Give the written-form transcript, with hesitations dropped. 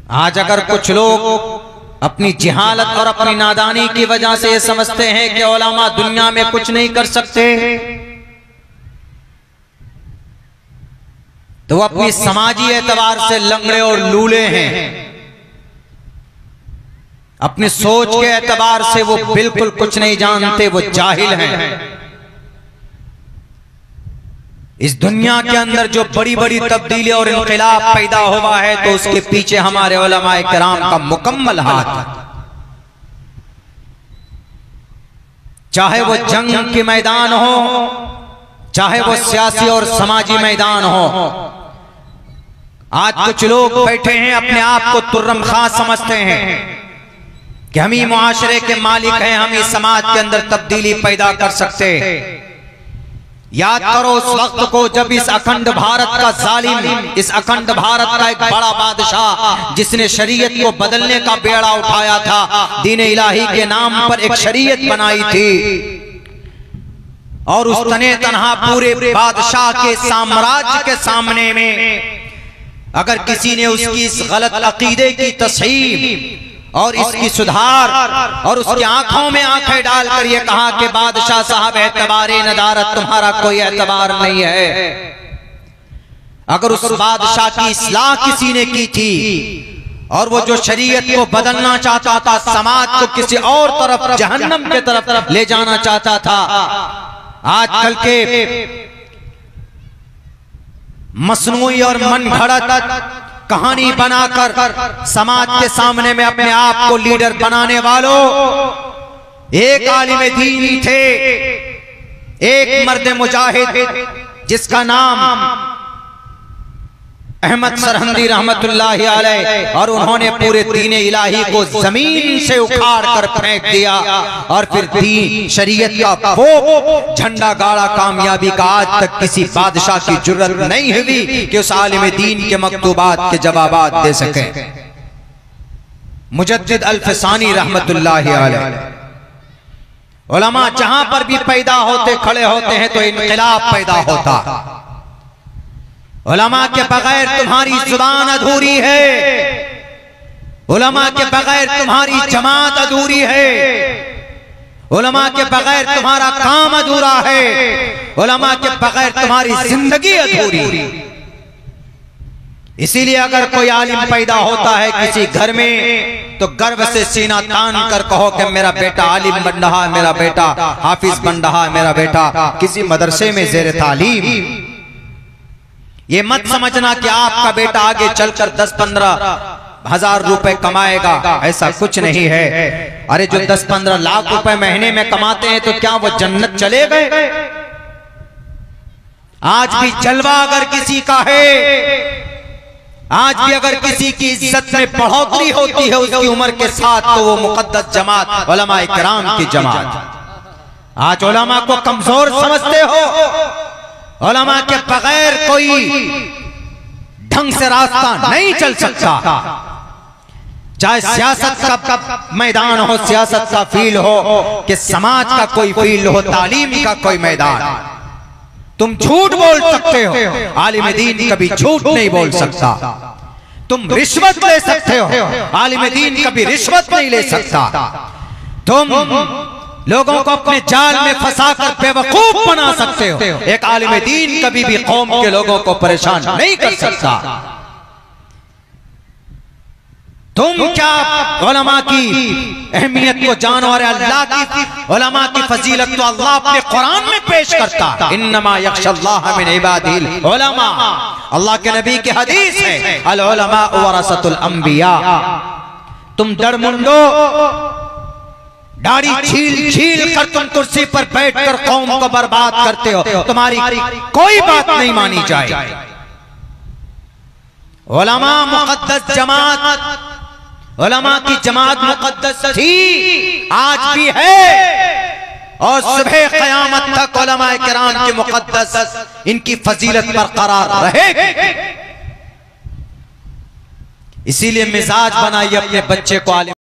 आज अगर कुछ लोग अपनी जिहालत और अपनी नादानी की वजह से ये समझते हैं कि उलमा दुनिया में कुछ नहीं कर सकते, तो वो अपनी समाजी एतबार से लंगड़े और लूले हैं। अपनी सोच के एतबार से वो बिल्कुल कुछ नहीं जानते, वो जाहिल हैं। इस दुनिया के अंदर जो बड़ी बड़ी तब्दीली और इनकलाब पैदा हुआ है तो उसके पीछे हमारे उलमाए किराम का मुकम्मल हाथ है। चाहे वो जंग के मैदान हो, चाहे वो सियासी और समाजी मैदान हो। आज कुछ लोग बैठे हैं अपने आप को तुर्रम खां समझते हैं कि हम ही मुआशरे के मालिक हैं, हम ही समाज के अंदर तब्दीली पैदा कर सकते हैं। याद करो उस वक्त को जब इस अखंड भारत का जालिम, इस अखंड भारत का एक बड़ा बादशाह जिसने शरीयत को बदलने का बेड़ा उठाया था, दीन इलाही के नाम पर एक शरीयत बनाई थी, और उस तने तनहा पूरे बादशाह के साम्राज्य के सामने में अगर किसी ने उसकी इस गलत अकीदे की तस्हीह और इसकी सुधार और उसकी आंखों में आंखें डालकर ये कहा कि बादशाह साहब एतबारे नदारत तुम्हारा कोई एतबार नहीं है, अगर उस बादशाह की इस्लाह किसी ने की थी और वो जो शरीयत को बदलना चाहता था, समाज को किसी और तरफ जहन्नम के तरफ ले जाना चाहता था, आजकल के मसनूई और मनगढ़ंत कहानी बनाकर समाज के सामने में अपने आप को लीडर बनाने वालों, एक आलिम दीन थे, एक मर्द मुजाहिद जिसका नाम अहमद सरहंदी रहमतुल्लाहि अलैह, और उन्होंने पूरे दीन इलाही को जमीन से उखाड़ कर फेंक दिया और फिर दीन शरीयत का वो झंडा गाड़ा कामयाबी का। आज तक किसी बादशाह की जुर्रत नहीं हुई कि उस आलिम दीन के मकतूबात के जवाबात दे सके। मुजद्दिद अल-फसानी रहमतुल्लाहि अलैह, उलमा जहां पर भी पैदा होते खड़े होते हैं तो इनकलाब पैदा होता। उलमा के बगैर तुम्हारी जुबान अधूरी है, उलमा के बगैर तुम्हारी जमात अधूरी है, उलमा के बगैर तुम्हारा काम अधूरा है, उलमा के बगैर तुम्हारी जिंदगी अधूरी। इसीलिए अगर कोई आलिम पैदा होता है किसी घर में तो गर्व से सीना तान कर कहो कि मेरा बेटा आलिम बन रहा है, मेरा बेटा हाफिज बन रहा है, मेरा बेटा किसी मदरसे में जेर तालीम। ये मत समझना कि आपका बेटा आगे चलकर 10-15 हजार रुपए कमाएगा, ऐसा कुछ नहीं है। अरे जो 10-15 लाख रुपए महीने में कमाते हैं तो क्या वो जन्नत चले गए? आज भी जलवा अगर किसी का है, आज भी अगर किसी की इज्जत में बढ़ोतरी होती है उसकी उम्र के साथ, तो वो मुकद्दस जमात उलमा इकराम की जमात। आज उलमा को कमजोर समझते हो, उलमा के बगैर कोई ढंग से रास्ता नहीं चल सकता। चाहे सियासत का मैदान हो, सियासत का फील्ड हो, कि समाज का कोई फील्ड हो, तालीम का कोई मैदान। तुम झूठ बोल सकते हो, आलिम दीन कभी झूठ नहीं बोल सकता। तुम रिश्वत ले सकते हो, आलिम दीन कभी रिश्वत नहीं ले सकता। तुम लोगों को अपने जाल में फंसाकर बेवकूफ बना सकते हो, एक आलिम दीन कभी भी कौम के लोगों को परेशान नहीं कर सकता। तुम क्या उलमा की अहमियत को जानो? और अल्लाह की उलमा की फजीलत तो अल्लाह अपने कुरान में पेश करता, इन्नमा यख्शल्लाह मिन इबादिल उलमा। अल्लाह के नबी की हदीस है, अल उलमा वरसतुल अंबिया। तुम डरमुंडो दाढ़ी छील छील कर तुम कुर्सी पर बैठकर कौम को बर्बाद करते हो, तुम्हारी कोई बात नहीं मानी जाए। उलमा मुकद्दस जमात, उलमा की जमात मुकद्दस थी, आज भी है, और सुबह क़यामत तक उलमा किराम की मुकद्दस इनकी फजीलत बरकरार रहेगी। इसीलिए मिजाज बनाइए अपने बच्चे को आलिम